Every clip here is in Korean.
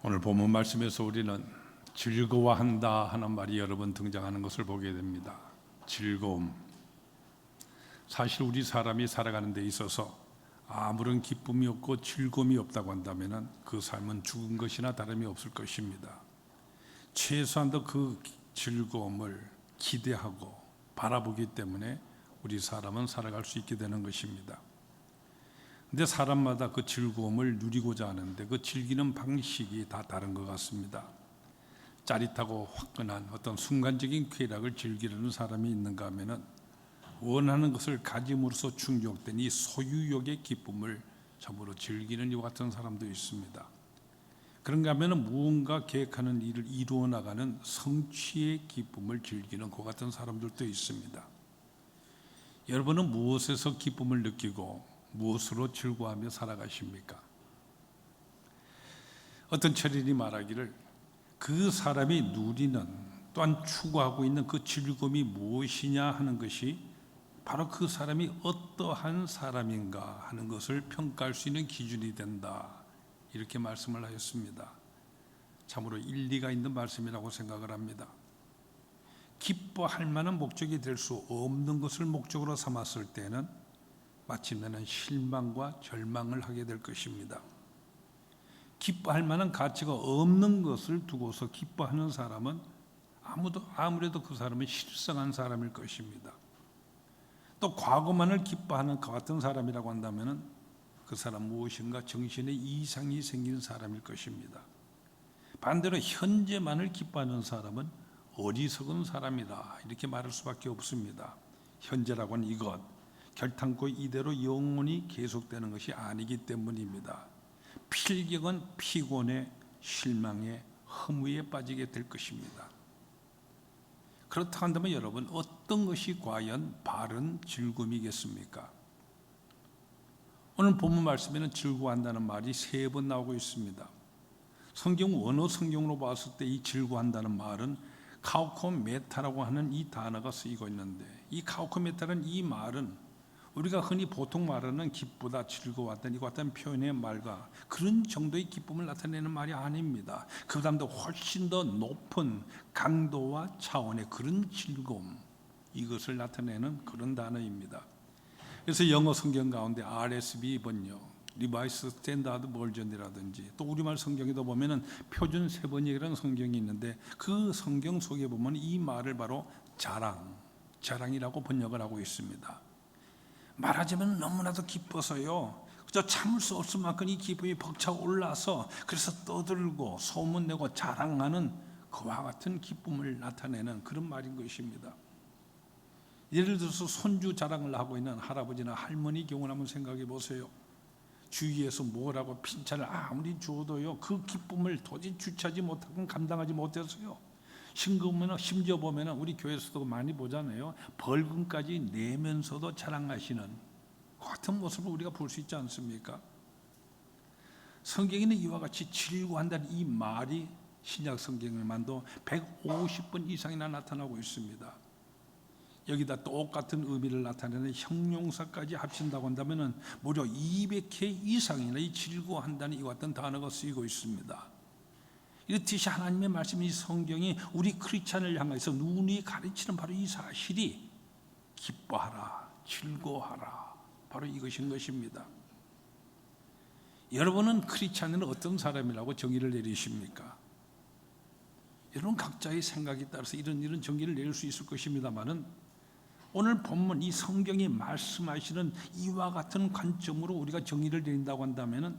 오늘 본문 말씀에서 우리는 즐거워한다 하는 말이 여러 번 등장하는 것을 보게 됩니다. 즐거움. 사실 우리 사람이 살아가는 데 있어서 아무런 기쁨이 없고 즐거움이 없다고 한다면 그 삶은 죽은 것이나 다름이 없을 것입니다. 최소한도 그 즐거움을 기대하고 바라보기 때문에 우리 사람은 살아갈 수 있게 되는 것입니다. 근데 사람마다 그 즐거움을 누리고자 하는데 그 즐기는 방식이 다 다른 것 같습니다. 짜릿하고 화끈한 어떤 순간적인 쾌락을 즐기려는 사람이 있는가 하면은 원하는 것을 가짐으로써 충족된 이 소유욕의 기쁨을 참으로 즐기는 이와 같은 사람도 있습니다. 그런가 하면은 무언가 계획하는 일을 이루어 나가는 성취의 기쁨을 즐기는 그 같은 사람들도 있습니다. 여러분은 무엇에서 기쁨을 느끼고 무엇으로 즐거워하며 살아가십니까? 어떤 철인이 말하기를 그 사람이 누리는 또한 추구하고 있는 그 즐거움이 무엇이냐 하는 것이 바로 그 사람이 어떠한 사람인가 하는 것을 평가할 수 있는 기준이 된다, 이렇게 말씀을 하였습니다. 참으로 일리가 있는 말씀이라고 생각을 합니다. 기뻐할 만한 목적이 될 수 없는 것을 목적으로 삼았을 때는 마침내는 실망과 절망을 하게 될 것입니다. 기뻐할 만한 가치가 없는 것을 두고서 기뻐하는 사람은 아무래도 그 사람은 실성한 사람일 것입니다. 또 과거만을 기뻐하는 것 같은 사람이라고 한다면 그 사람 무엇인가 정신에 이상이 생긴 사람일 것입니다. 반대로 현재만을 기뻐하는 사람은 어리석은 사람이다, 이렇게 말할 수밖에 없습니다. 현재라고 하는 이것, 결탄코 이대로 영원히 계속되는 것이 아니기 때문입니다. 필경은 피곤에 실망에 허무에 빠지게 될 것입니다. 그렇다고 한다면 여러분, 어떤 것이 과연 바른 즐거움이겠습니까? 오늘 본문 말씀에는 즐거워한다는 말이 3번 나오고 있습니다. 성경 원어 성경으로 봤을 때 이 즐거워한다는 말은 카우코메타라고 하는 이 단어가 쓰이고 있는데, 이 카우코메타는 이 말은 우리가 흔히 보통 말하는 기쁘다, 즐거웠다, 이와 같은 표현의 말과 그런 정도의 기쁨을 나타내는 말이 아닙니다. 그보다 훨씬 더 높은 강도와 차원의 그런 즐거움, 이것을 나타내는 그런 단어입니다. 그래서 영어 성경 가운데 RSV 번역, 리바이스 스탠다드 버전이라든지 또 우리말 성경에도 보면은 표준 세번역이라는 성경이 있는데 그 성경 속에 보면 이 말을 바로 자랑이라고 번역을 하고 있습니다. 말하자면 너무나도 기뻐서요, 그저 참을 수 없을 만큼 이 기쁨이 벅차 올라서 그래서 떠들고 소문내고 자랑하는 그와 같은 기쁨을 나타내는 그런 말인 것입니다. 예를 들어서 손주 자랑을 하고 있는 할아버지나 할머니 경우를 한번 생각해 보세요. 주위에서 뭐라고 핀찬을 아무리 주어도요, 그 기쁨을 도저히 주체하지 못하고 감당하지 못해서요, 심지어 보면 우리 교회에서도 많이 보잖아요. 벌금까지 내면서도 자랑하시는 그 같은 모습을 우리가 볼 수 있지 않습니까? 성경에는 이와 같이 즐거워한다는 이 말이 신약 성경에만도 150번 이상이나 나타나고 있습니다. 여기다 똑같은 의미를 나타내는 형용사까지 합친다고 한다면 무려 200회 이상이나 이 즐거워한다는 이와 같은 단어가 쓰이고 있습니다. 이렇듯이 하나님의 말씀, 이 성경이 우리 크리스찬을 향해서 눈이 가르치는 바로 이 사실이 기뻐하라, 즐거워하라, 바로 이것인 것입니다. 여러분은 크리스찬은 어떤 사람이라고 정의를 내리십니까? 여러분 각자의 생각에 따라서 이런 정의를 내릴 수 있을 것입니다만은 오늘 본문 이 성경이 말씀하시는 이와 같은 관점으로 우리가 정의를 내린다고 한다면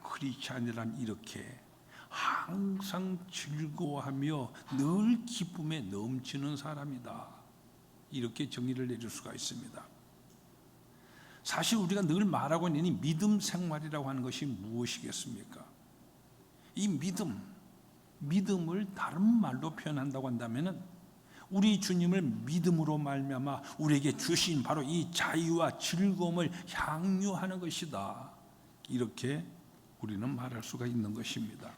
크리스찬이란 이렇게 항상 즐거워하며 늘 기쁨에 넘치는 사람이다, 이렇게 정의를 내릴 수가 있습니다. 사실 우리가 늘 말하고 있는 이 믿음 생활이라고 하는 것이 무엇이겠습니까? 이 믿음을 다른 말로 표현한다고 한다면 우리 주님을 믿음으로 말미암아 우리에게 주신 바로 이 자유와 즐거움을 향유하는 것이다, 이렇게 우리는 말할 수가 있는 것입니다.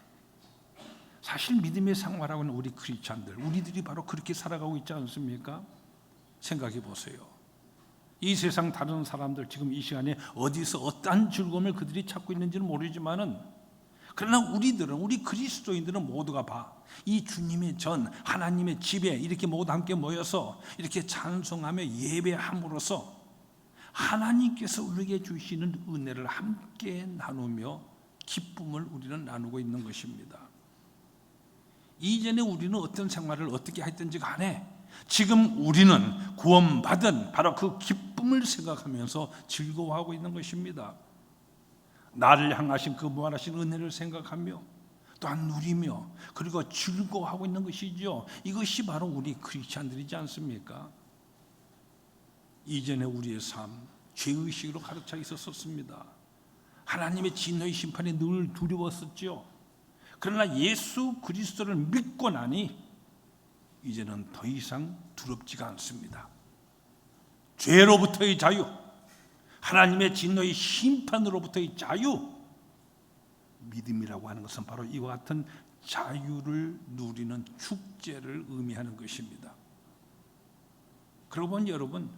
사실 믿음의 생활하고 있는 우리 크리스찬들, 우리들이 바로 그렇게 살아가고 있지 않습니까? 생각해 보세요. 이 세상 다른 사람들 지금 이 시간에 어디서 어떠한 즐거움을 그들이 찾고 있는지는 모르지만은 그러나 우리 그리스도인들은 모두가 이 주님의 전 하나님의 집에 이렇게 모두 함께 모여서 이렇게 찬송하며 예배함으로써 하나님께서 우리에게 주시는 은혜를 함께 나누며 기쁨을 우리는 나누고 있는 것입니다. 이전에 우리는 어떤 생활을 어떻게 했든지 간에 지금 우리는 구원받은 바로 그 기쁨을 생각하면서 즐거워하고 있는 것입니다. 나를 향하신 그 무한하신 은혜를 생각하며 또한 누리며 그리고 즐거워하고 있는 것이죠. 이것이 바로 우리 크리스찬들이지 않습니까? 이전에 우리의 삶 죄의식으로 가득 차 있었습니다. 하나님의 진노의 심판이 늘 두려웠었죠. 그러나 예수 그리스도를 믿고 나니 이제는 더 이상 두렵지가 않습니다. 죄로부터의 자유, 하나님의 진노의 심판으로부터의 자유, 믿음이라고 하는 것은 바로 이와 같은 자유를 누리는 축제를 의미하는 것입니다. 그러고 보니 여러분,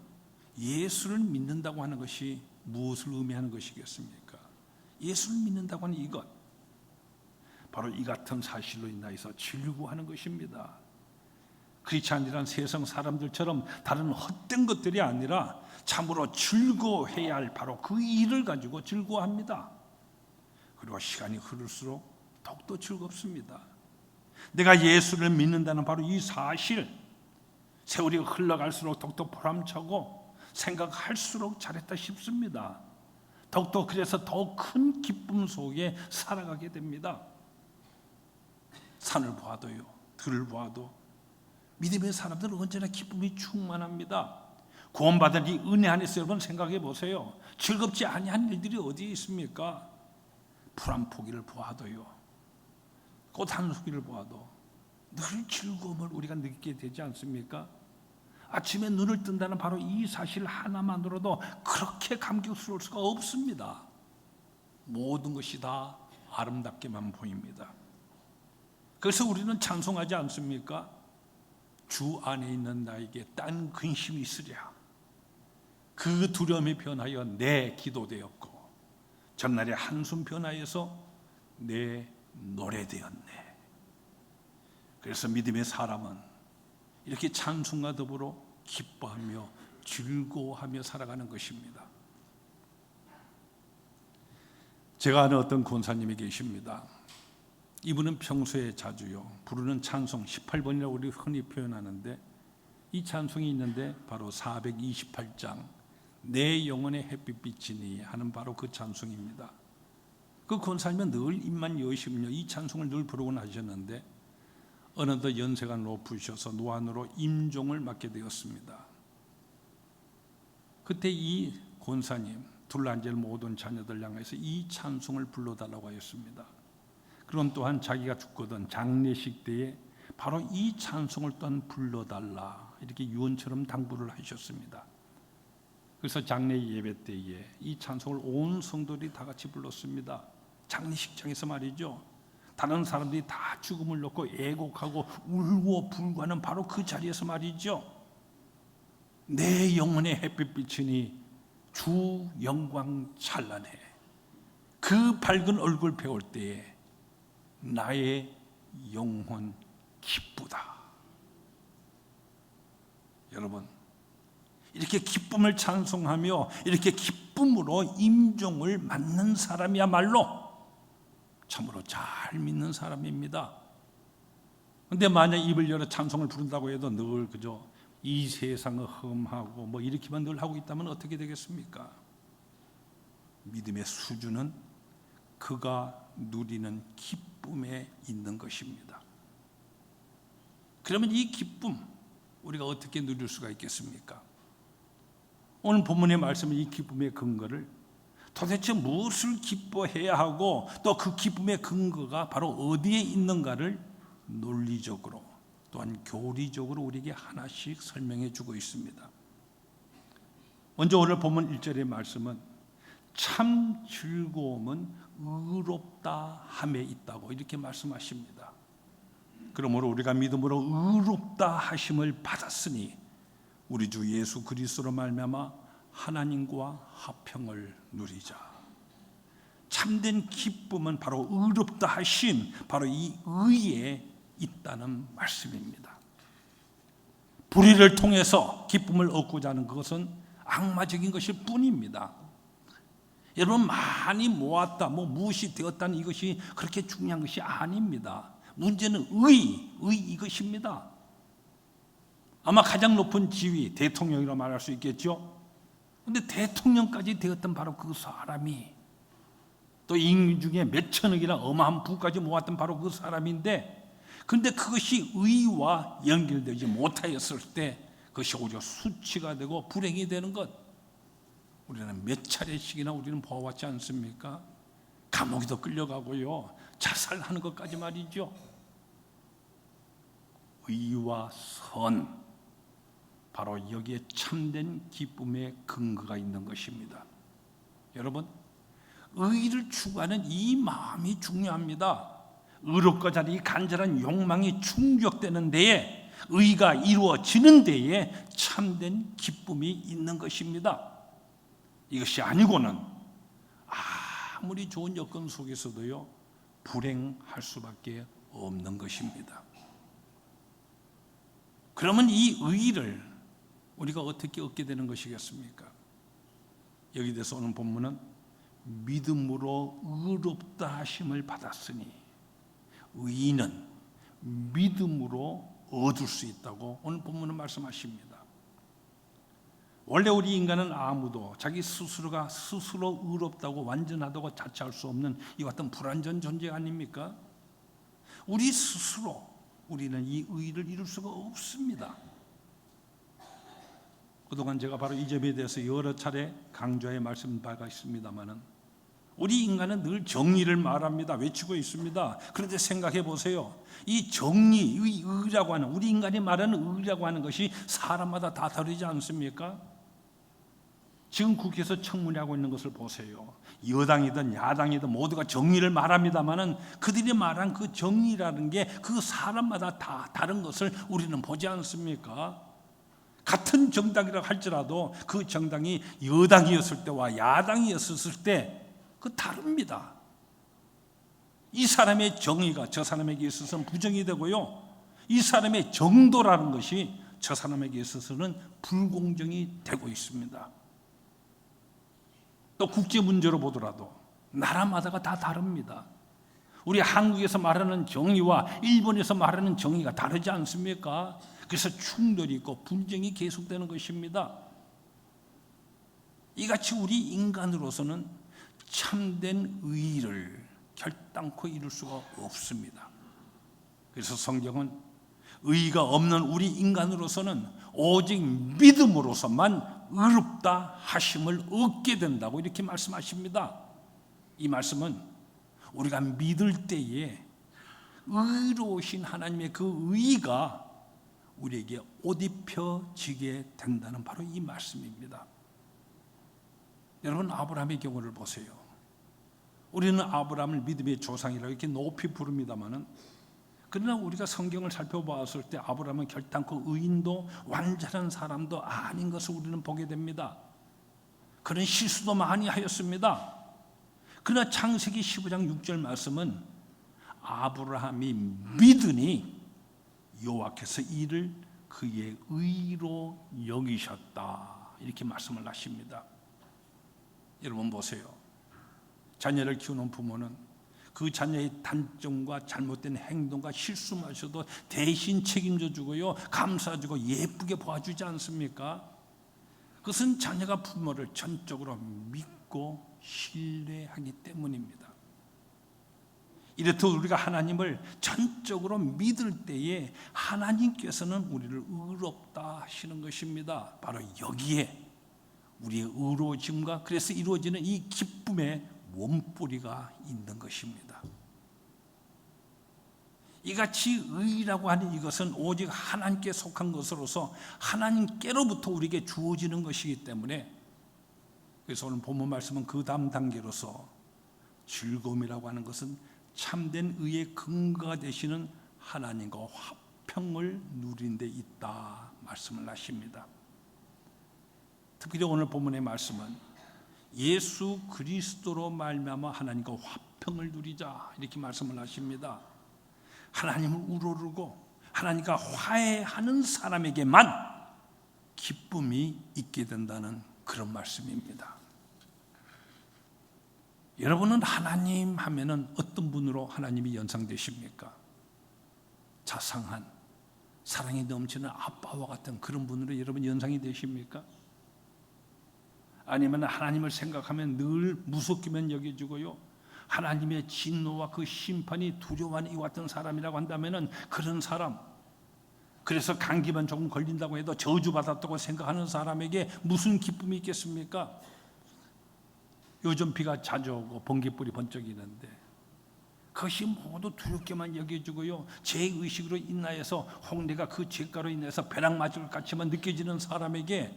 예수를 믿는다고 하는 것이 무엇을 의미하는 것이겠습니까? 예수를 믿는다고 하는 이것, 바로 이 같은 사실로 인하여서 즐거워하는 것입니다. 크리스찬이란 세상 사람들처럼 다른 헛된 것들이 아니라 참으로 즐거워해야 할 바로 그 일을 가지고 즐거워합니다. 그리고 시간이 흐를수록 더욱더 즐겁습니다. 내가 예수를 믿는다는 바로 이 사실, 세월이 흘러갈수록 더욱더 보람차고 생각할수록 잘했다 싶습니다. 더욱더 그래서 더 큰 기쁨 속에 살아가게 됩니다. 산을 보아도요, 들을 보아도 믿음의 사람들은 언제나 기쁨이 충만합니다. 구원받은 이 은혜 안에서 여러분 생각해 보세요. 즐겁지 아니한 일들이 어디에 있습니까? 풀 한 포기를 보아도요, 꽃 한 송이를 보아도 늘 즐거움을 우리가 느끼게 되지 않습니까? 아침에 눈을 뜬다는 바로 이 사실 하나만으로도 그렇게 감격스러울 수가 없습니다. 모든 것이 다 아름답게만 보입니다. 그래서 우리는 찬송하지 않습니까? 주 안에 있는 나에게 딴 근심이 있으랴. 그 두려움이 변하여 내 기도 되었고 전날의 한숨 변하여서 내 노래 되었네. 그래서 믿음의 사람은 이렇게 찬송과 더불어 기뻐하며 즐거워하며 살아가는 것입니다. 제가 아는 어떤 권사님이 계십니다. 이분은 평소에 자주요 부르는 찬송 18번이라고 우리 흔히 표현하는데, 이 찬송이 있는데 바로 428장 내 영혼의 햇빛빛이니 하는 바로 그 찬송입니다. 그 권사님은 늘 입만 여시며 이 찬송을 늘 부르곤 하셨는데 어느덧 연세가 높으셔서 노안으로 임종을 맡게 되었습니다. 그때 이 권사님 둘러앉을 모든 자녀들 향해서 이 찬송을 불러달라고 하였습니다. 그런 또한 자기가 죽거든 장례식 때에 바로 이 찬송을 또한 불러달라 이렇게 유언처럼 당부를 하셨습니다. 그래서 장례 예배 때에 이 찬송을 온 성도들이 다 같이 불렀습니다. 장례식장에서 말이죠. 다른 사람들이 다 죽음을 놓고 애곡하고 울고 불고하는 바로 그 자리에서 말이죠. 내 영혼의 햇빛빛이니 주 영광 찬란해. 그 밝은 얼굴 배울 때에 나의 영혼 기쁘다. 여러분, 이렇게 기쁨을 찬송하며 이렇게 기쁨으로 임종을 맞는 사람이야말로 참으로 잘 믿는 사람입니다. 그런데 만약 입을 열어 찬송을 부른다고 해도 늘 그저 이 세상을 험하고 뭐 이렇게만 늘 하고 있다면 어떻게 되겠습니까? 믿음의 수준은 그가 누리는 기쁨에 있는 것입니다. 그러면 이 기쁨 우리가 어떻게 누릴 수가 있겠습니까? 오늘 본문의 말씀은 이 기쁨의 근거를 도대체 무엇을 기뻐해야 하고 또 그 기쁨의 근거가 바로 어디에 있는가를 논리적으로 또한 교리적으로 우리에게 하나씩 설명해 주고 있습니다. 먼저 오늘 본문 1절의 말씀은 참 즐거움은 의롭다 함에 있다고 이렇게 말씀하십니다. 그러므로 우리가 믿음으로 의롭다 하심을 받았으니 우리 주 예수 그리스도로 말미암아 하나님과 화평을 누리자. 참된 기쁨은 바로 의롭다 하신 바로 이 의에 있다는 말씀입니다. 불의를 통해서 기쁨을 얻고자 하는 그것은 악마적인 것일 뿐입니다. 여러분, 많이 모았다, 무엇이 되었다는 이것이 그렇게 중요한 것이 아닙니다. 문제는 의 이것입니다. 아마 가장 높은 지위, 대통령이라고 말할 수 있겠죠. 그런데 대통령까지 되었던 바로 그 사람이, 또 임금 중에 몇천억이나 어마어마한 부까지 모았던 바로 그 사람인데, 그런데 그것이 의와 연결되지 못하였을 때 그것이 오히려 수치가 되고 불행이 되는 것, 우리는 몇 차례씩이나 우리는 보아왔지 않습니까? 감옥에도 끌려가고요, 자살하는 것까지 말이죠. 의와 선, 바로 여기에 참된 기쁨의 근거가 있는 것입니다. 여러분, 의를 추구하는 이 마음이 중요합니다. 의롭고자 하는 이 간절한 욕망이 충족되는 데에, 의가 이루어지는 데에 참된 기쁨이 있는 것입니다. 이것이 아니고는 아무리 좋은 여건 속에서도요, 불행할 수밖에 없는 것입니다. 그러면 이 의를 우리가 어떻게 얻게 되는 것이겠습니까? 여기 대해서 오늘 본문은 믿음으로 의롭다 하심을 받았으니 의인은 믿음으로 얻을 수 있다고 오늘 본문은 말씀하십니다. 원래 우리 인간은 아무도 자기 스스로가 스스로 의롭다고 완전하다고 자처할 수 없는 이와 같은 불완전 존재 아닙니까? 우리 스스로 우리는 이 의를 이룰 수가 없습니다. 그동안 제가 바로 이 점에 대해서 여러 차례 강조해 말씀드린 바가 있습니다만은, 우리 인간은 늘 정의를 말합니다. 외치고 있습니다. 그런데 생각해 보세요. 이 정의, 의라고 하는, 우리 인간이 말하는 의라고 하는 것이 사람마다 다 다르지 않습니까? 지금 국회에서 청문회하고 있는 것을 보세요. 여당이든 야당이든 모두가 정의를 말합니다만은 그들이 말한 그 정의라는 게 그 사람마다 다 다른 것을 우리는 보지 않습니까? 같은 정당이라고 할지라도 그 정당이 여당이었을 때와 야당이었을 때 그 다릅니다. 이 사람의 정의가 저 사람에게 있어서는 부정이 되고요, 이 사람의 정도라는 것이 저 사람에게 있어서는 불공정이 되고 있습니다. 또 국제 문제로 보더라도 나라마다가 다 다릅니다. 우리 한국에서 말하는 정의와 일본에서 말하는 정의가 다르지 않습니까? 그래서 충돌이 있고 분쟁이 계속되는 것입니다. 이같이 우리 인간으로서는 참된 의의를 결단코 이룰 수가 없습니다. 그래서 성경은 의의가 없는 우리 인간으로서는 오직 믿음으로서만 의롭다 하심을 얻게 된다고 이렇게 말씀하십니다. 이 말씀은 우리가 믿을 때에 의로우신 하나님의 그 의의가 우리에게 옷 입혀지게 된다는 바로 이 말씀입니다. 여러분, 아브라함의 경우를 보세요. 우리는 아브라함을 믿음의 조상이라고 이렇게 높이 부릅니다만은, 그러나 우리가 성경을 살펴보았을 때 아브라함은 결단코 의인도 완전한 사람도 아닌 것을 우리는 보게 됩니다. 그런 실수도 많이 하였습니다. 그러나 창세기 15장 6절 말씀은 아브라함이 믿으니 여호와께서 이를 그의 의로 여기셨다, 이렇게 말씀을 하십니다. 여러분 보세요. 자녀를 키우는 부모는 그 자녀의 단점과 잘못된 행동과 실수마저도 대신 책임져 주고요, 감싸주고 예쁘게 봐주지 않습니까? 그것은 자녀가 부모를 전적으로 믿고 신뢰하기 때문입니다. 이렇듯 우리가 하나님을 전적으로 믿을 때에 하나님께서는 우리를 의롭다 하시는 것입니다. 바로 여기에 우리의 의로워짐과 그래서 이루어지는 이 기쁨의 원뿌리가 있는 것입니다. 이같이 의라고 하는 이것은 오직 하나님께 속한 것으로서 하나님께로부터 우리에게 주어지는 것이기 때문에, 그래서 오늘 본문 말씀은 그 다음 단계로서 즐거움이라고 하는 것은 참된 의의 근거가 되시는 하나님과 화평을 누린 데 있다 말씀을 하십니다. 특별히 오늘 본문의 말씀은 예수 그리스도로 말미암아 하나님과 화평을 누리자 이렇게 말씀을 하십니다. 하나님을 우러르고 하나님과 화해하는 사람에게만 기쁨이 있게 된다는 그런 말씀입니다. 여러분은 하나님 하면은 어떤 분으로 하나님이 연상되십니까? 자상한 사랑이 넘치는 아빠와 같은 그런 분으로 여러분 연상이 되십니까? 아니면 하나님을 생각하면 늘 무섭기만 여겨지고요, 하나님의 진노와 그 심판이 두려워하는 이와 같은 사람이라고 한다면 그런 사람, 그래서 감기만 조금 걸린다고 해도 저주받았다고 생각하는 사람에게 무슨 기쁨이 있겠습니까? 요즘 비가 자주 오고 번개불이 번쩍이는데 그것이 모두 두렵게만 여겨지고요, 죄의식으로 인하여서 혹 내가 그 죄가로 인해서 벼락 맞을 것 같이만 느껴지는 사람에게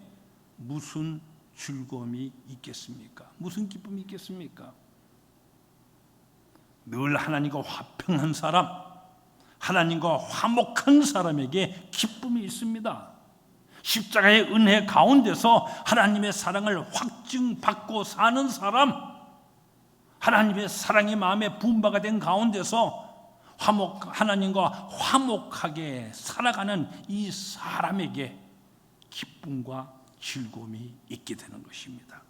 무슨 즐거움이 있겠습니까? 무슨 기쁨이 있겠습니까? 늘 하나님과 화평한 사람, 하나님과 화목한 사람에게 기쁨이 있습니다. 십자가의 은혜 가운데서 하나님의 사랑을 확증받고 사는 사람, 하나님의 사랑이 마음에 부은 바가 된 가운데서 하나님과 화목하게 살아가는 이 사람에게 기쁨과 즐거움이 있게 되는 것입니다.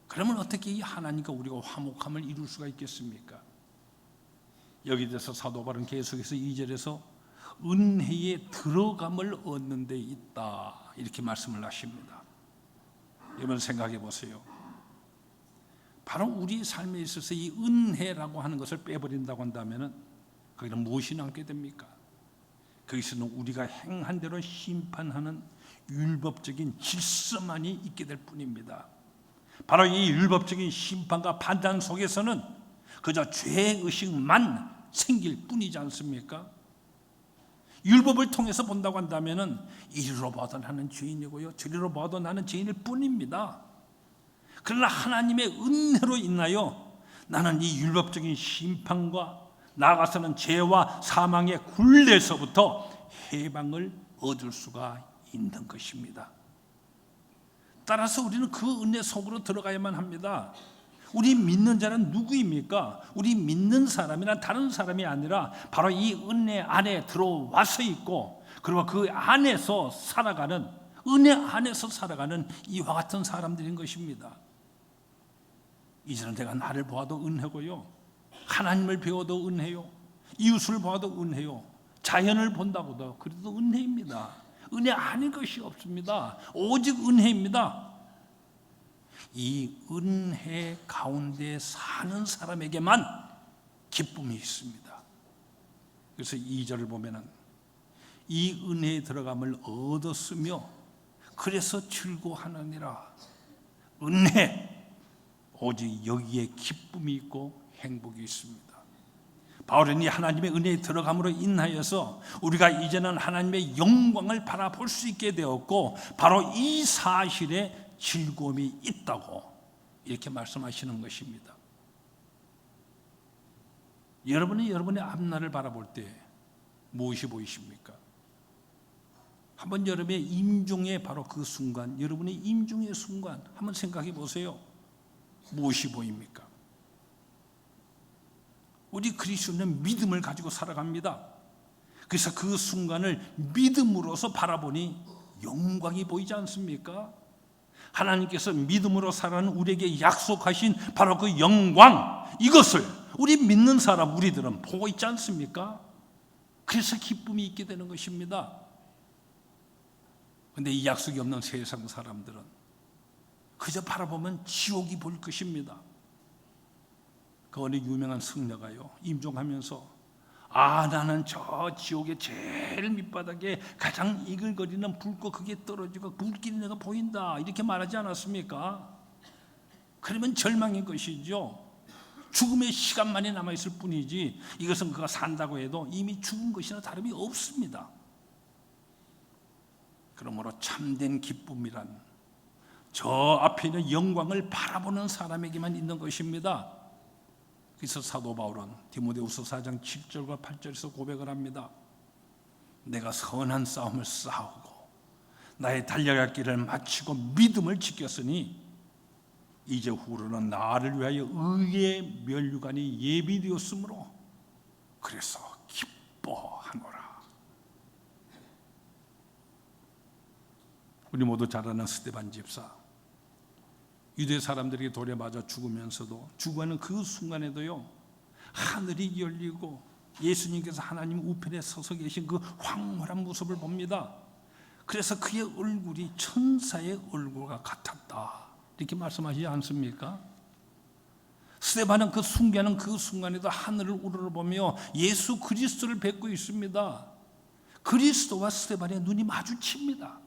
그러면 어떻게 이 하나님과 우리가 화목함을 이룰 수가 있겠습니까? 여기 대해서 사도 바울은 계속해서 2절에서 은혜의 들어감을 얻는 데 있다 이렇게 말씀을 하십니다. 여러분 생각해 보세요. 바로 우리 삶에 있어서 이 은혜라고 하는 것을 빼버린다고 한다면 거기는 무엇이 남게 됩니까? 거기서는 우리가 행한 대로 심판하는 율법적인 질서만이 있게 될 뿐입니다. 바로 이 율법적인 심판과 판단 속에서는 그저 죄의식만 생길 뿐이지 않습니까? 율법을 통해서 본다고 한다면 이리로 봐도 나는 죄인이고요, 저리로 봐도 나는 죄인일 뿐입니다. 그러나 하나님의 은혜로 인하여 나는 이 율법적인 심판과 나아가서는 죄와 사망의 굴레에서부터 해방을 얻을 수가 있는 것입니다. 따라서 우리는 그 은혜 속으로 들어가야만 합니다. 우리 믿는 자는 누구입니까? 우리 믿는 사람이나 다른 사람이 아니라 바로 이 은혜 안에 들어와서 있고, 그리고 그 안에서 살아가는, 은혜 안에서 살아가는 이와 같은 사람들인 것입니다. 이제는 내가 나를 보아도 은혜고요, 하나님을 배워도 은혜요, 이웃을 보아도 은혜요, 자연을 본다고도 그래도 은혜입니다. 은혜 아닌 것이 없습니다. 오직 은혜입니다. 이 은혜 가운데 사는 사람에게만 기쁨이 있습니다. 그래서 2절을 보면은 이 은혜에 들어감을 얻었으며 그래서 즐거워하느니라. 은혜, 오직 여기에 기쁨이 있고 행복이 있습니다. 바울은 이 하나님의 은혜에 들어감으로 인하여서 우리가 이제는 하나님의 영광을 바라볼 수 있게 되었고, 바로 이 사실에 즐거움이 있다고 이렇게 말씀하시는 것입니다. 여러분이 여러분의 앞날을 바라볼 때 무엇이 보이십니까? 한번 여러분의 임종의 바로 그 순간, 여러분의 임종의 순간 한번 생각해 보세요. 무엇이 보입니까? 우리 그리스도는 믿음을 가지고 살아갑니다. 그래서 그 순간을 믿음으로서 바라보니 영광이 보이지 않습니까? 하나님께서 믿음으로 살아가는 우리에게 약속하신 바로 그 영광, 이것을 우리 믿는 사람, 우리들은 보고 있지 않습니까? 그래서 기쁨이 있게 되는 것입니다. 그런데 이 약속이 없는 세상 사람들은 그저 바라보면 지옥이 보일 것입니다. 그 어느 유명한 승려가요, 임종하면서 나는 저 지옥의 제일 밑바닥에 가장 이글거리는 불꽃 그게 떨어지고 불길이 내가 보인다 이렇게 말하지 않았습니까? 그러면 절망인 것이죠. 죽음의 시간만이 남아있을 뿐이지 이것은 그가 산다고 해도 이미 죽은 것이나 다름이 없습니다. 그러므로 참된 기쁨이란 저 앞에 있는 영광을 바라보는 사람에게만 있는 것입니다. 그래서 사도 바울은 디모데후서 4장 7절과 8절에서 고백을 합니다. 내가 선한 싸움을 싸우고 나의 달려갈 길을 마치고 믿음을 지켰으니 이제 후로는 나를 위하여 의의 면류관이 예비되었으므로 그래서 기뻐하노라. 우리 모두 잘 아는 스데반 집사, 유대 사람들에게 돌에 맞아 죽으면서도 죽어가는 그 순간에도요, 하늘이 열리고 예수님께서 하나님 우편에 서서 계신 그 황홀한 모습을 봅니다. 그래서 그의 얼굴이 천사의 얼굴과 같았다, 이렇게 말씀하시지 않습니까? 스데반은 그 숭배하는 그 순간에도 하늘을 우러러보며 예수 그리스도를 뵙고 있습니다. 그리스도와 스데반의 눈이 마주칩니다.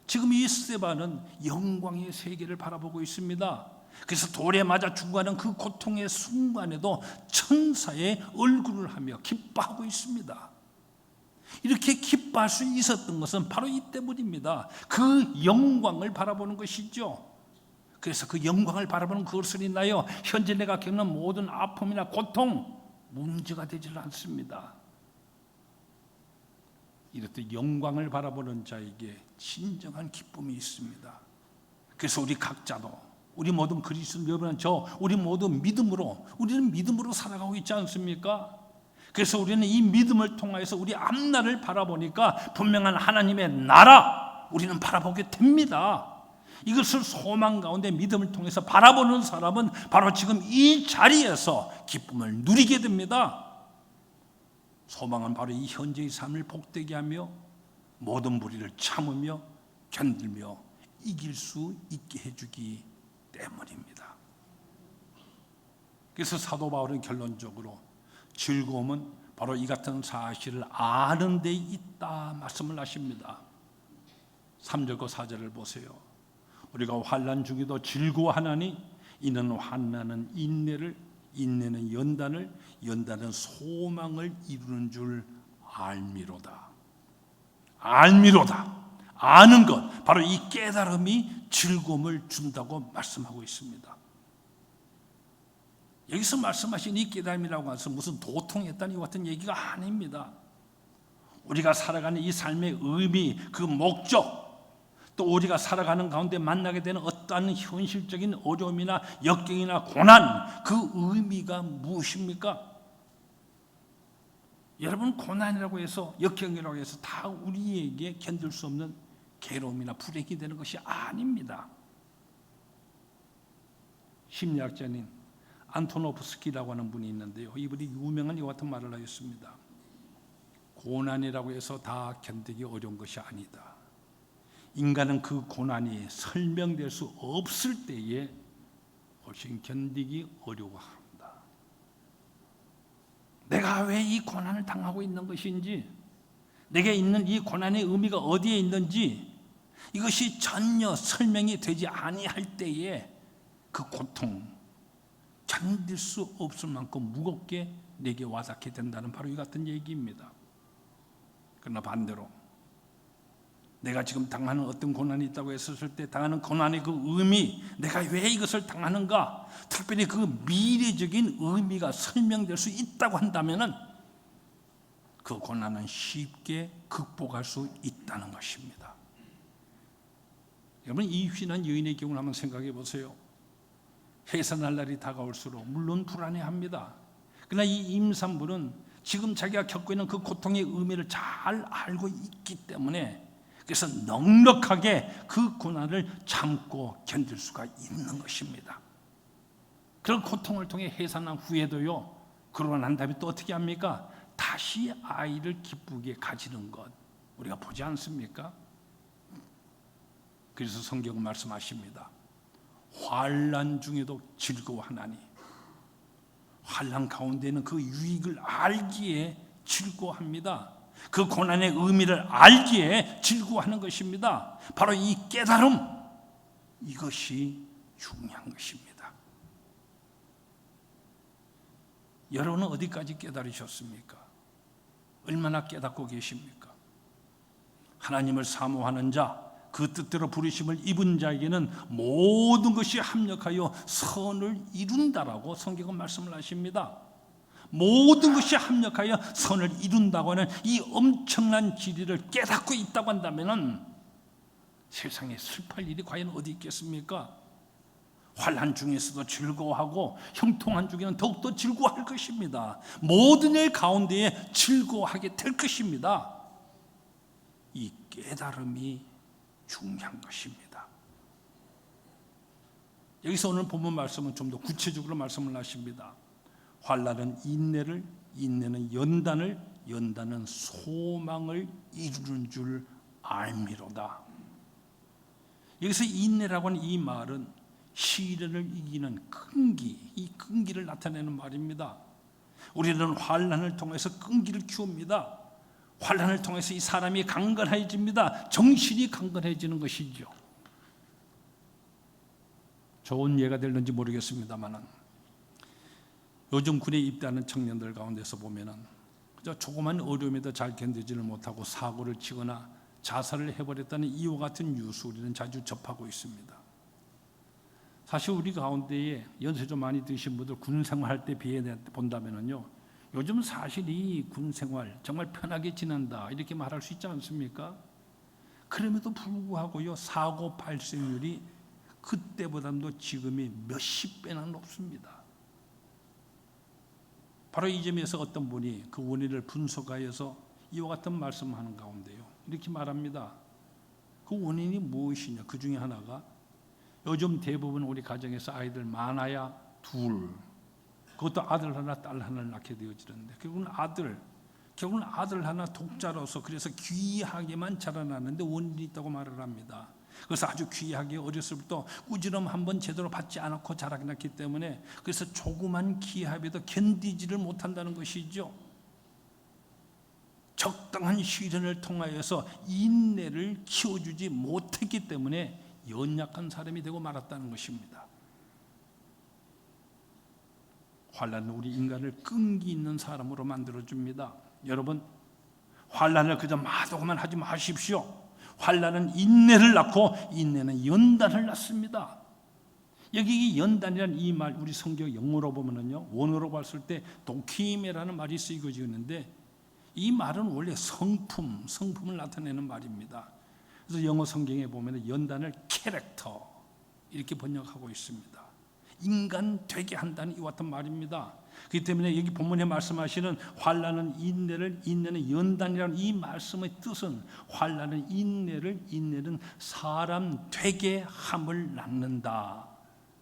지금 이 스데반은 영광의 세계를 바라보고 있습니다. 그래서 돌에 맞아 죽어가는 그 고통의 순간에도 천사의 얼굴을 하며 기뻐하고 있습니다. 이렇게 기뻐할 수 있었던 것은 바로 이 때문입니다. 그 영광을 바라보는 것이죠. 그래서 그 영광을 바라보는 그것을 인하여 현재 내가 겪는 모든 아픔이나 고통, 문제가 되질 않습니다. 이렇듯 영광을 바라보는 자에게 진정한 기쁨이 있습니다. 그래서 우리 각자도, 우리 모든 그리스도 여러분, 우리 모두 우리는 믿음으로 살아가고 있지 않습니까? 그래서 우리는 이 믿음을 통해서 우리 앞날을 바라보니까 분명한 하나님의 나라, 우리는 바라보게 됩니다. 이것을 소망 가운데 믿음을 통해서 바라보는 사람은 바로 지금 이 자리에서 기쁨을 누리게 됩니다. 소망은 바로 이 현재의 삶을 복되게 하며 모든 무리를 참으며 견딜며 이길 수 있게 해주기 때문입니다. 그래서 사도 바울은 결론적으로 즐거움은 바로 이 같은 사실을 아는 데 있다 말씀을 하십니다. 3절과 4절을 보세요. 우리가 환난 중에도 즐거워하나니 이는 환난은 인내를, 인내는 연단을, 연단은 소망을 이루는 줄 알미로다. 알미로다. 아는 것, 바로 이 깨달음이 즐거움을 준다고 말씀하고 있습니다. 여기서 말씀하신 이 깨달음이라고 해서 무슨 도통했다는 것 같은 얘기가 아닙니다. 우리가 살아가는 이 삶의 의미, 그 목적, 또 우리가 살아가는 가운데 만나게 되는 어떠한 현실적인 어려움이나 역경이나 고난, 그 의미가 무엇입니까? 여러분, 고난이라고 해서, 역경이라고 해서 다 우리에게 견딜 수 없는 괴로움이나 불행이 되는 것이 아닙니다. 심리학자인 안토노프스키라고 하는 분이 있는데요, 이분이 유명한 이와 같은 말을 하였습니다. 고난이라고 해서 다 견디기 어려운 것이 아니다. 인간은 그 고난이 설명될 수 없을 때에 훨씬 견디기 어려워합니다. 내가 왜 이 고난을 당하고 있는 것인지, 내게 있는 이 고난의 의미가 어디에 있는지, 이것이 전혀 설명이 되지 아니할 때에 그 고통, 견딜 수 없을 만큼 무겁게 내게 와닿게 된다는 바로 이 같은 얘기입니다. 그러나 반대로 내가 지금 당하는 어떤 고난이 있다고 했을 때 당하는 고난의 그 의미, 내가 왜 이것을 당하는가, 특별히 그 미래적인 의미가 설명될 수 있다고 한다면 그 고난은 쉽게 극복할 수 있다는 것입니다. 여러분, 이 휘난 여인의 경우를 한번 생각해 보세요. 해산할 날이 다가올수록 물론 불안해합니다. 그러나 이 임산부는 지금 자기가 겪고 있는 그 고통의 의미를 잘 알고 있기 때문에, 그래서 넉넉하게 그 고난을 참고 견딜 수가 있는 것입니다. 그런 고통을 통해 해산한 후에도요, 그러고 난 다음에 또 어떻게 합니까? 다시 아이를 기쁘게 가지는 것, 우리가 보지 않습니까? 그래서 성경은 말씀하십니다. 환난 중에도 즐거워하나니, 환난 가운데는 그 유익을 알기에 즐거워합니다. 그 고난의 의미를 알기에 즐거워하는 것입니다. 바로 이 깨달음, 이것이 중요한 것입니다. 여러분은 어디까지 깨달으셨습니까? 얼마나 깨닫고 계십니까? 하나님을 사모하는 자, 그 뜻대로 부르심을 입은 자에게는 모든 것이 합력하여 선을 이룬다라고 성경은 말씀을 하십니다. 모든 것이 합력하여 선을 이룬다고 하는 이 엄청난 진리를 깨닫고 있다고 한다면 세상에 슬퍼할 일이 과연 어디 있겠습니까? 환난 중에서도 즐거워하고 형통한 중에는 더욱더 즐거워할 것입니다. 모든 일 가운데에 즐거워하게 될 것입니다. 이 깨달음이 중요한 것입니다. 여기서 오늘 본문 말씀은 좀 더 구체적으로 말씀을 하십니다. 환난은 인내를, 인내는 연단을, 연단은 소망을 이루는 줄 알미로다. 여기서 인내라고 하는 이 말은 시련을 이기는 끈기, 이 끈기를 나타내는 말입니다. 우리는 환난을 통해서 끈기를 키웁니다. 환난을 통해서 이 사람이 강건해집니다. 정신이 강건해지는 것이죠. 좋은 예가 될는지 모르겠습니다만 요즘 군에 입대하는 청년들 가운데서 보면은 그저 조그만 어려움에도 잘 견디지를 못하고 사고를 치거나 자살을 해버렸다는 이와 같은 뉴스 우리는 자주 접하고 있습니다. 사실 우리 가운데에 연세 좀 많이 드신 분들 군 생활할 때 비해 본다면요, 요즘 사실 이 군 생활 정말 편하게 지낸다 이렇게 말할 수 있지 않습니까? 그럼에도 불구하고요, 사고 발생률이 그때보다도 지금이 몇십 배나 높습니다. 바로 이 점에서 어떤 분이 그 원인을 분석하여서 이와 같은 말씀하는 가운데요, 이렇게 말합니다. 그 원인이 무엇이냐? 그 중에 하나가 요즘 대부분 우리 가정에서 아이들 많아야 둘, 그것도 아들 하나 딸 하나를 낳게 되어지는데 결국은 아들 하나 독자로서 그래서 귀하게만 자라나는데 원인이 있다고 말을 합니다. 그래서 아주 귀하게 어렸을 때부터 꾸지람 한번 제대로 받지 않고 자라게 났기 때문에 그래서 조그만 기합에도 견디지를 못한다는 것이죠. 적당한 시련을 통하여서 인내를 키워주지 못했기 때문에 연약한 사람이 되고 말았다는 것입니다. 환난은 우리 인간을 끈기 있는 사람으로 만들어줍니다. 여러분, 환난을 그저 마도만 하지 마십시오. 환난은 인내를 낳고 인내는 연단을 낳습니다. 여기 연단이라는 이 말 우리 성경 영어로 보면은요, 원어로 봤을 때 도키메라는 말이 쓰이고 있는데 이 말은 원래 성품을 나타내는 말입니다. 그래서 영어 성경에 보면 연단을 캐릭터 이렇게 번역하고 있습니다. 인간 되게 한다는 이와 같은 말입니다. 그렇기 때문에 여기 본문에 말씀하시는 환난은 인내를, 인내는 연단이라는 이 말씀의 뜻은 환난은 인내는 사람 되게 함을 낳는다,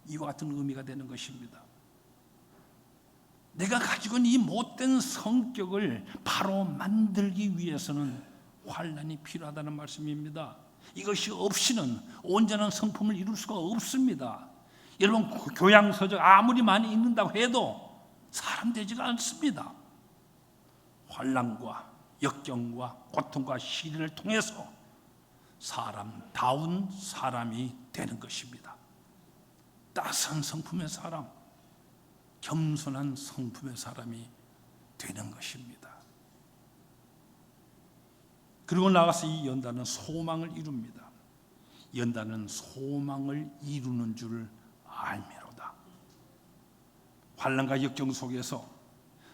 이와 같은 의미가 되는 것입니다. 내가 가지고 있는 이 못된 성격을 바로 만들기 위해서는 환난이 필요하다는 말씀입니다. 이것이 없이는 온전한 성품을 이룰 수가 없습니다. 여러분, 교양서적 아무리 많이 읽는다고 해도 사람 되지가 않습니다. 환난과 역경과 고통과 시련을 통해서 사람다운 사람이 되는 것입니다. 따스한 성품의 사람, 겸손한 성품의 사람이 되는 것입니다. 그리고 나가서 이 연단은 소망을 이룹니다. 연단은 소망을 이루는 줄 알미로다. 환난과 역경 속에서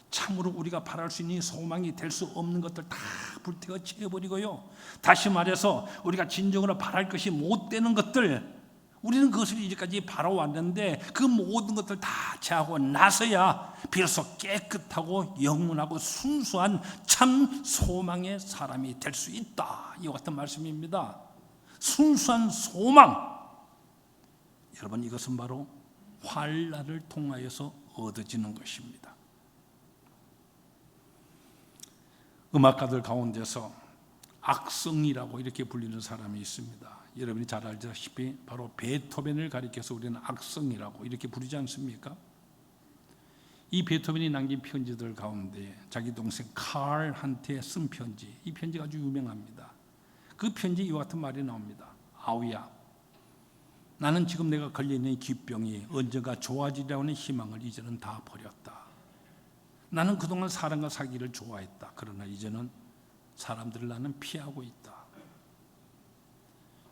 참으로 우리가 바랄 수 있는 소망이 될 수 없는 것들 다 불태워 채워버리고요, 다시 말해서 우리가 진정으로 바랄 것이 못 되는 것들, 우리는 그것을 이제까지 바라왔는데 그 모든 것들 다 제하고 나서야 비로소 깨끗하고 영원하고 순수한 참 소망의 사람이 될 수 있다, 이와 같은 말씀입니다. 순수한 소망, 여러분, 이것은 바로 환난을 통하여서 얻어지는 것입니다. 음악가들 가운데서 악성이라고 이렇게 불리는 사람이 있습니다. 여러분이 잘 알다시피 바로 베토벤을 가리켜서 우리는 악성이라고 이렇게 부르지 않습니까? 이 베토벤이 남긴 편지들 가운데 자기 동생 칼한테 쓴 편지, 이 편지가 아주 유명합니다. 그 편지에 이와 같은 말이 나옵니다. 아우야, 나는 지금 내가 걸려있는 이 기병이 언젠가 좋아지려고 하는 희망을 이제는 다 버렸다. 나는 그동안 사람과 사귀를 좋아했다. 그러나 이제는 사람들을 나는 피하고 있다.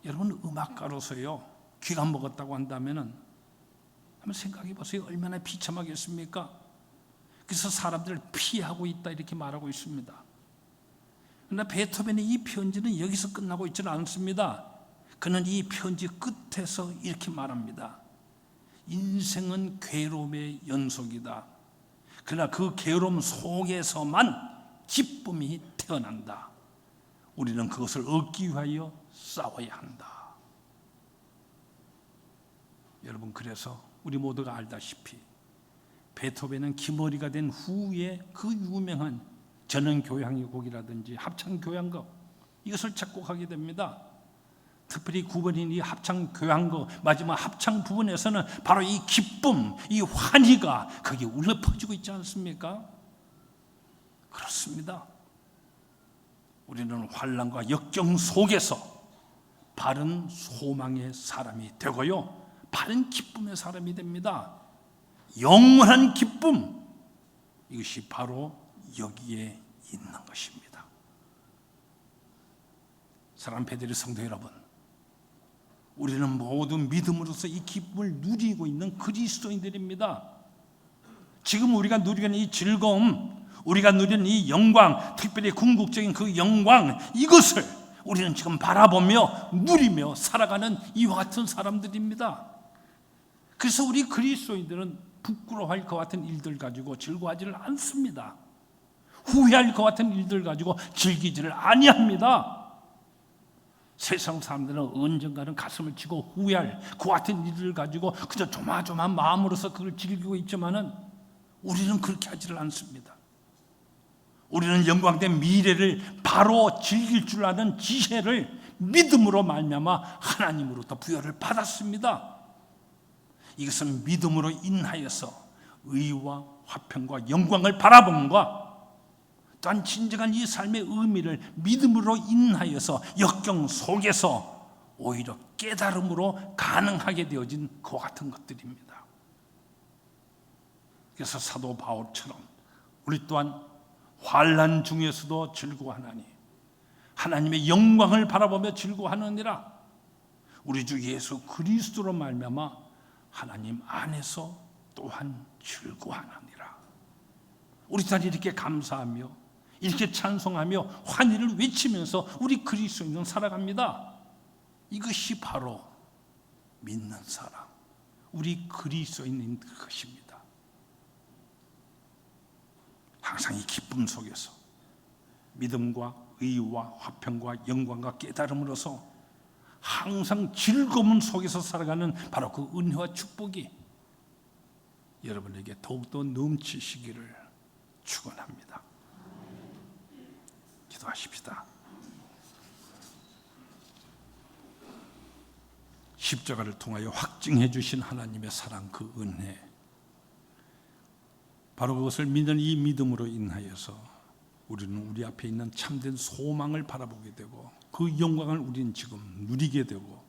여러분, 음악가로서요, 귀가 먹었다고 한다면 한번 생각해 보세요. 얼마나 비참하겠습니까? 그래서 사람들을 피하고 있다 이렇게 말하고 있습니다. 그러나 베토벤의 이 편지는 여기서 끝나고 있지는 않습니다. 그는 이 편지 끝에서 이렇게 말합니다. 인생은 괴로움의 연속이다. 그러나 그 괴로움 속에서만 기쁨이 태어난다. 우리는 그것을 얻기 위하여 싸워야 한다. 여러분, 그래서 우리 모두가 알다시피 베토벤은 기머리가 된 후에 그 유명한 전원교향의 곡이라든지 합창교향곡, 이것을 작곡하게 됩니다. 특별히 9번인 이 합창교향곡 마지막 합창 부분에서는 바로 이 기쁨, 이 환희가 거기에 울려 퍼지고 있지 않습니까? 그렇습니다. 우리는 환난과 역경 속에서 바른 소망의 사람이 되고요, 바른 기쁨의 사람이 됩니다. 영원한 기쁨, 이것이 바로 여기에 있는 것입니다. 사랑하는 베드리 성도 여러분, 우리는 모두 믿음으로써 이 기쁨을 누리고 있는 그리스도인들입니다. 지금 우리가 누리는 이 즐거움, 우리가 누리는 이 영광, 특별히 궁극적인 그 영광, 이것을 우리는 지금 바라보며 누리며 살아가는 이와 같은 사람들입니다. 그래서 우리 그리스도인들은 부끄러워할 것 같은 일들 가지고 즐거워하지를 않습니다. 후회할 것 같은 일들 가지고 즐기지를 아니합니다. 세상 사람들은 언젠가는 가슴을 치고 후회할 그 같은 일들 가지고 그저 조마조마한 마음으로서 그걸 즐기고 있지만은 우리는 그렇게 하지를 않습니다. 우리는 영광된 미래를 바로 즐길 줄 아는 지혜를 믿음으로 말미암아 하나님으로부터 부여를 받았습니다. 이것은 믿음으로 인하여서 의와 화평과 영광을 바라봄과 또한 진정한 이 삶의 의미를 믿음으로 인하여서 역경 속에서 오히려 깨달음으로 가능하게 되어진 그와 같은 것들입니다. 그래서 사도 바울처럼 우리 또한 환난 중에서도 즐거워하나니 하나님의 영광을 바라보며 즐거워하느니라. 우리 주 예수 그리스도로 말미암아 하나님 안에서 또한 즐거워하느니라. 우리 또한 이렇게 감사하며 이렇게 찬송하며 환희를 외치면서 우리 그리스도인은 살아갑니다. 이것이 바로 믿는 사람, 우리 그리스도인인 것입니다. 항상 이 기쁨 속에서 믿음과 의와 화평과 영광과 깨달음으로서 항상 즐거움 속에서 살아가는 바로 그 은혜와 축복이 여러분에게 더욱더 넘치시기를 축원합니다. 기도하십시다. 십자가를 통하여 확증해 주신 하나님의 사랑, 그 은혜, 바로 그것을 믿는 이 믿음으로 인하여서 우리는 우리 앞에 있는 참된 소망을 바라보게 되고 그 영광을 우리는 지금 누리게 되고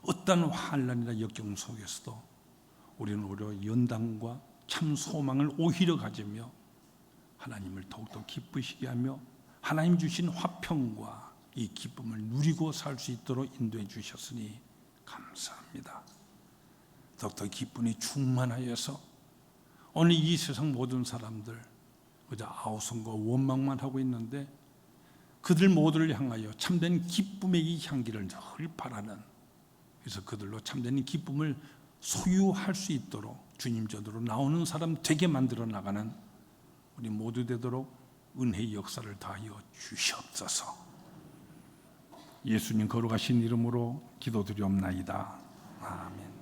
어떤 환난이나 역경 속에서도 우리는 오히려 연단과 참 소망을 오히려 가지며 하나님을 더욱더 기쁘시게 하며 하나님 주신 화평과 이 기쁨을 누리고 살 수 있도록 인도해 주셨으니 감사합니다. 더욱더 기쁨이 충만하여서 오늘 이 세상 모든 사람들 그저 아우성과 원망만 하고 있는데 그들 모두를 향하여 참된 기쁨의 이 향기를 늘 바라는, 그래서 그들로 참된 기쁨을 소유할 수 있도록 주님 전으로 나오는 사람 되게 만들어 나가는 우리 모두 되도록 은혜의 역사를 다하여 주시옵소서. 예수님 거룩하신 이름으로 기도드리옵나이다. 아멘.